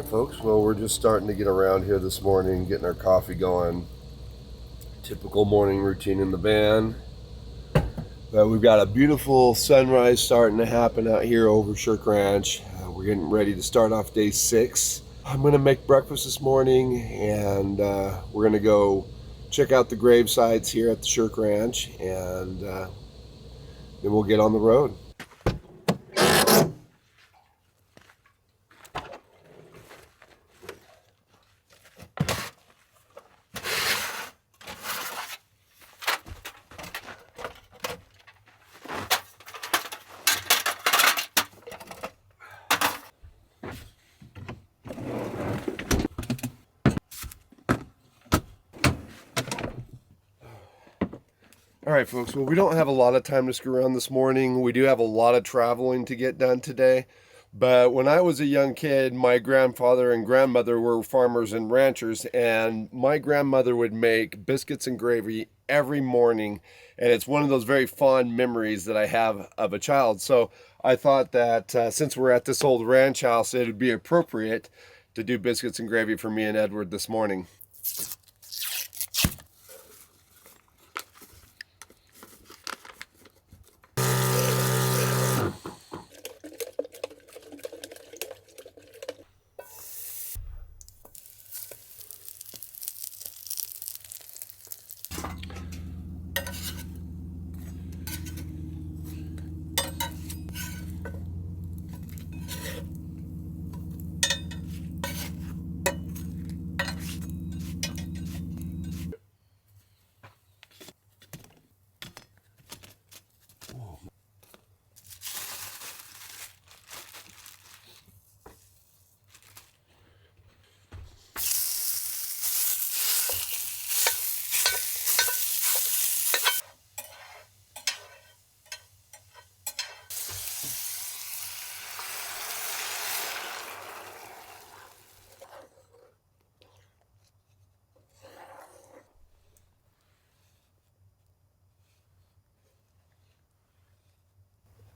Alright folks, well we're just starting to get around here this morning, getting our coffee going. Typical morning routine in the van. But we've got a beautiful sunrise starting to happen out here over Shirk Ranch. We're getting ready to start off day 6. I'm going to make breakfast this morning and we're going to go check out the grave sites here at the Shirk Ranch and then we'll get on the road. Alright folks, well we don't have a lot of time to screw around this morning. We do have a lot of traveling to get done today. But when I was a young kid, my grandfather and grandmother were farmers and ranchers, and my grandmother would make biscuits and gravy every morning, and it's one of those very fond memories that I have of a child. So I thought that since we're at this old ranch house, it would be appropriate to do biscuits and gravy for me and Edward this morning.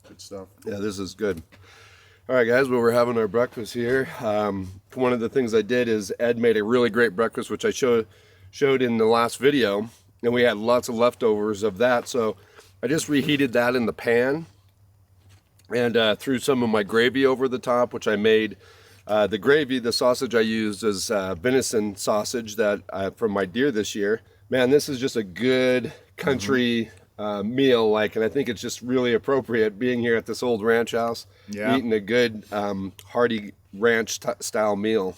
Good stuff. Yeah, this is good. All right, guys, well, we're having our breakfast here. One of the things I did is Ed made a really great breakfast, which I showed in the last video, and we had lots of leftovers of that. So I just reheated that in the pan and threw some of my gravy over the top, which I made. The gravy, the sausage I used is venison sausage that from my deer this year. Man, this is just a good country meal, and I think it's just really appropriate being here at this old ranch house, eating a good hearty ranch style meal.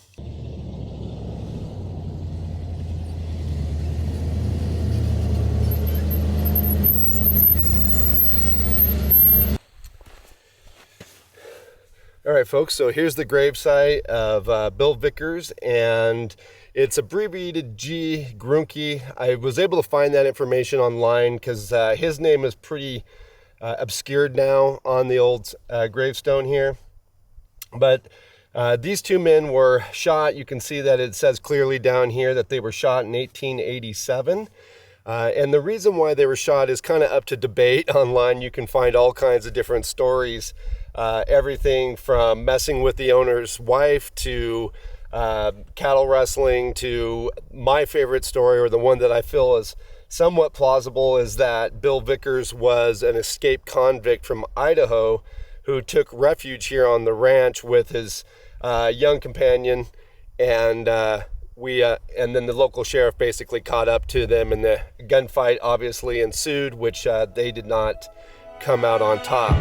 All right, folks, so here's the gravesite of Bill Vickers, and it's abbreviated G. Grunke. I was able to find that information online because his name is pretty obscured now on the old gravestone here. But these two men were shot. You can see that it says clearly down here that they were shot in 1887. And the reason why they were shot is kind of up to debate online. You can find all kinds of different stories. Everything from messing with the owner's wife to cattle rustling to my favorite story, or the one that I feel is somewhat plausible, is that Bill Vickers was an escaped convict from Idaho who took refuge here on the ranch with his young companion, and then the local sheriff basically caught up to them, and the gunfight obviously ensued, which they did not come out on top.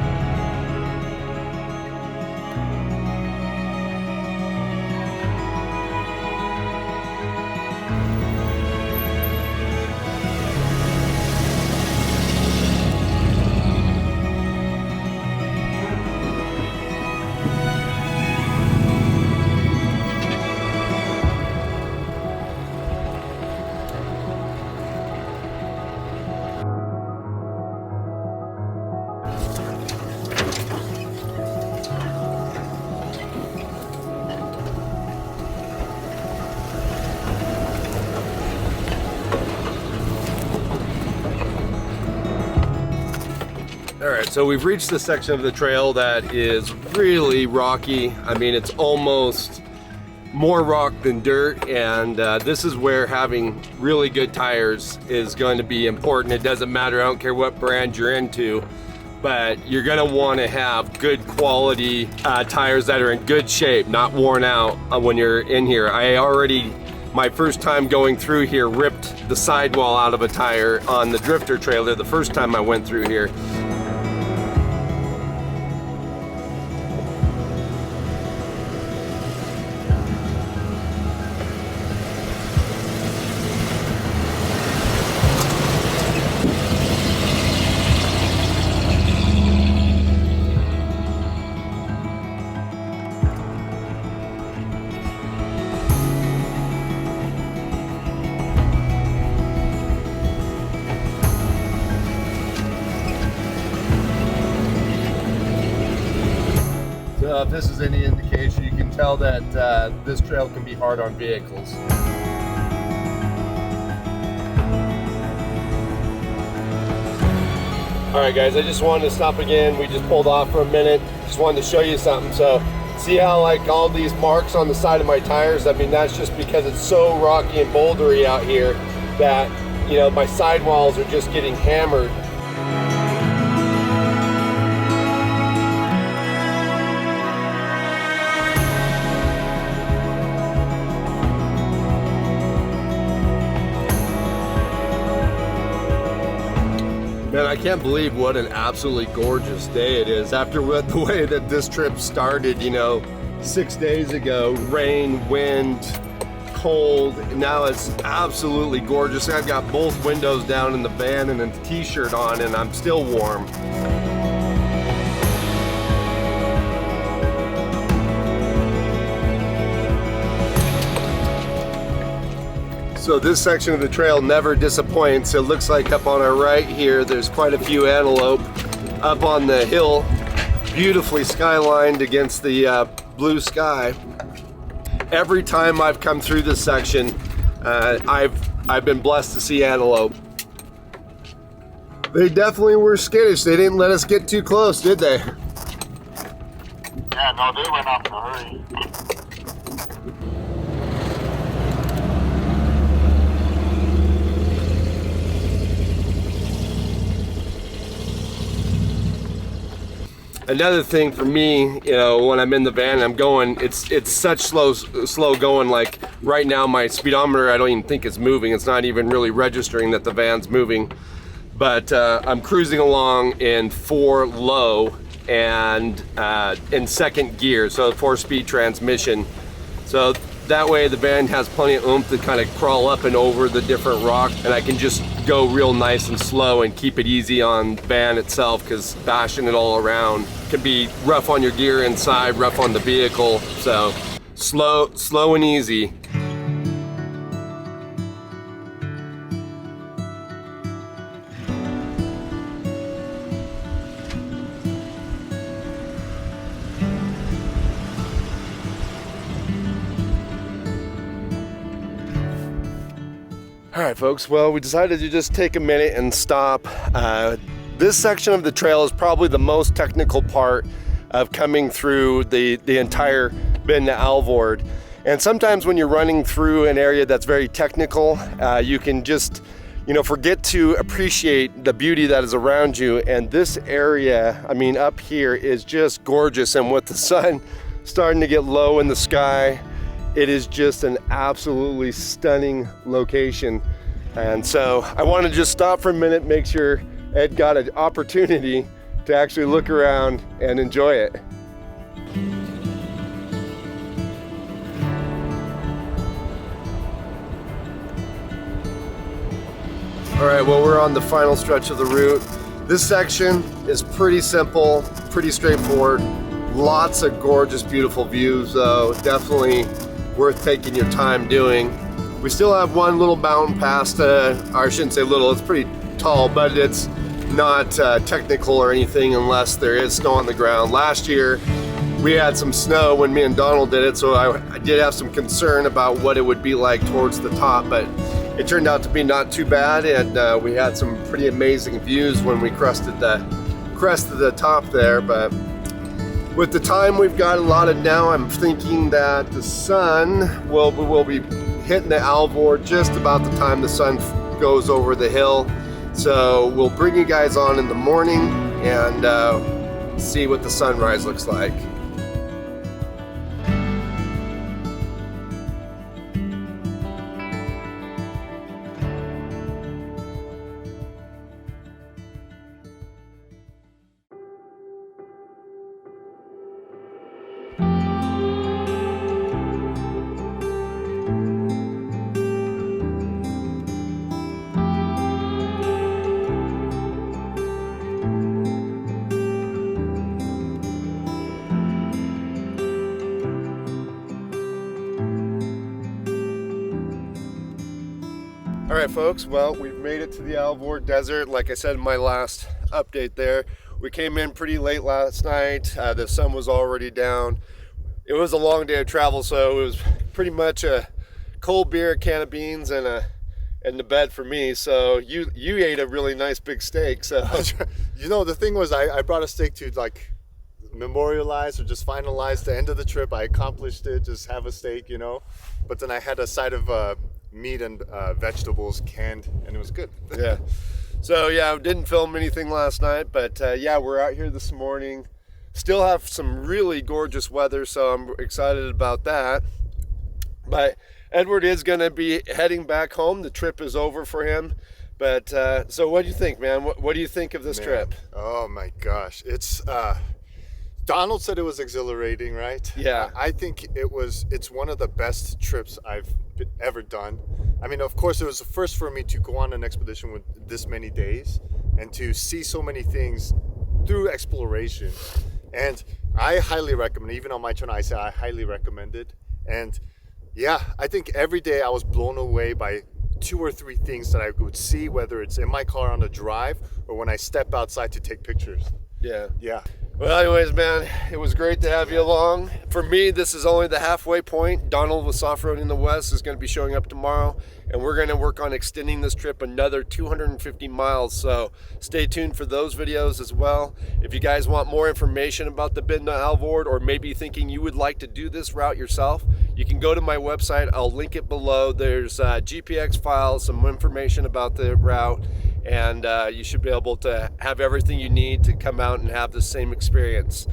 All right, so we've reached the section of the trail that is really rocky. I mean, it's almost more rock than dirt, and this is where having really good tires is going to be important. It doesn't matter, I don't care what brand you're into, but you're gonna want to have good quality tires that are in good shape, not worn out when you're in here. My first time going through here, ripped the sidewall out of a tire on the drifter trailer the first time I went through here. If this is any indication, you can tell that this trail can be hard on vehicles. Alright guys, I just wanted to stop again. We just pulled off for a minute. Just wanted to show you something. So see how like all these marks on the side of my tires? I mean, that's just because it's so rocky and bouldery out here that, you know, my sidewalls are just getting hammered. Man, I can't believe what an absolutely gorgeous day it is. After the way that this trip started, you know, 6 days ago, rain, wind, cold, now it's absolutely gorgeous. I've got both windows down in the van and a t-shirt on, and I'm still warm. So this section of the trail never disappoints. It looks like up on our right here, there's quite a few antelope up on the hill, beautifully skylined against the blue sky. Every time I've come through this section, I've been blessed to see antelope. They definitely were skittish. They didn't let us get too close, did they? Yeah, no, they went off in a hurry. Another thing for me, you know, when I'm in the van, I'm going, it's such slow going. Like right now, my speedometer, I don't even think it's moving. It's not even really registering that the van's moving. But I'm cruising along in 4 low and in 2nd gear, so 4-speed transmission. So that way the van has plenty of oomph to kind of crawl up and over the different rock, and I can just go real nice and slow and keep it easy on the van itself, because bashing it all around can be rough on your gear inside, rough on the vehicle. So slow and easy. All right, folks, well, we decided to just take a minute and stop. This section of the trail is probably the most technical part of coming through the entire bend to Alvord. And sometimes when you're running through an area that's very technical, you can just, you know, forget to appreciate the beauty that is around you. And this area, I mean, up here is just gorgeous. And with the sun starting to get low in the sky, it is just an absolutely stunning location. And so I wanted to just stop for a minute, make sure Ed got an opportunity to actually look around and enjoy it. All right, well, we're on the final stretch of the route. This section is pretty simple, pretty straightforward. Lots of gorgeous, beautiful views, though. Definitely worth taking your time doing. We still have one little mountain pass, or I shouldn't say little, it's pretty tall, but it's not technical or anything unless there is snow on the ground. Last year we had some snow when me and Donald did it, so I did have some concern about what it would be like towards the top, but it turned out to be not too bad, and we had some pretty amazing views when we crested the top there. But with the time we've got allotted now, I'm thinking that the sun will be hitting the Alvord just about the time the sun goes over the hill. So we'll bring you guys on in the morning and see what the sunrise looks like. All right, folks, well, we've made it to the Alvord Desert. Like I said in my last update there, we came in pretty late last night. The sun was already down. It was a long day of travel, so it was pretty much a cold beer, a can of beans, and the bed for me. So you ate a really nice big steak. So you know, the thing was, I brought a steak to like memorialize or just finalize the end of the trip. I accomplished it, just have a steak, you know. But then I had a side of meat and vegetables canned, and it was good. Yeah. So yeah, I didn't film anything last night, but yeah, we're out here this morning. Still have some really gorgeous weather, so I'm excited about that. But Edward is going to be heading back home. The trip is over for him. But so what do you think, man? What do you think of this trip? Oh my gosh, it's Donald said it was exhilarating, right? Yeah. I think it's one of the best trips I've ever done. I mean, of course, it was the first for me to go on an expedition with this many days and to see so many things through exploration. And I highly recommend, even on my channel, I say I highly recommend it. And yeah, I think every day I was blown away by 2 or 3 things that I would see, whether it's in my car on the drive or when I step outside to take pictures. Yeah. Yeah. Well, anyways, man, it was great to have you along. For me, this is only the halfway point. Donald with Soft Road in the West is going to be showing up tomorrow, and we're going to work on extending this trip another 250 miles. So stay tuned for those videos as well. If you guys want more information about the Bidna Alvord, or maybe thinking you would like to do this route yourself, you can go to my website. I'll link it below. There's GPX files, some information about the route, and you should be able to have everything you need to come out and have the same experience.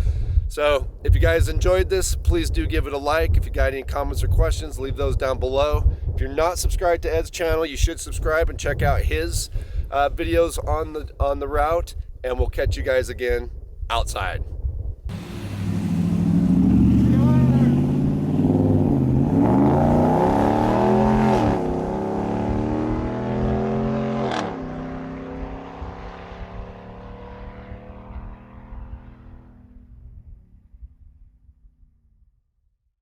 So if you guys enjoyed this, please do give it a like. If you got any comments or questions, leave those down below. If you're not subscribed to Ed's channel, you should subscribe and check out his videos on the route, and we'll catch you guys again outside.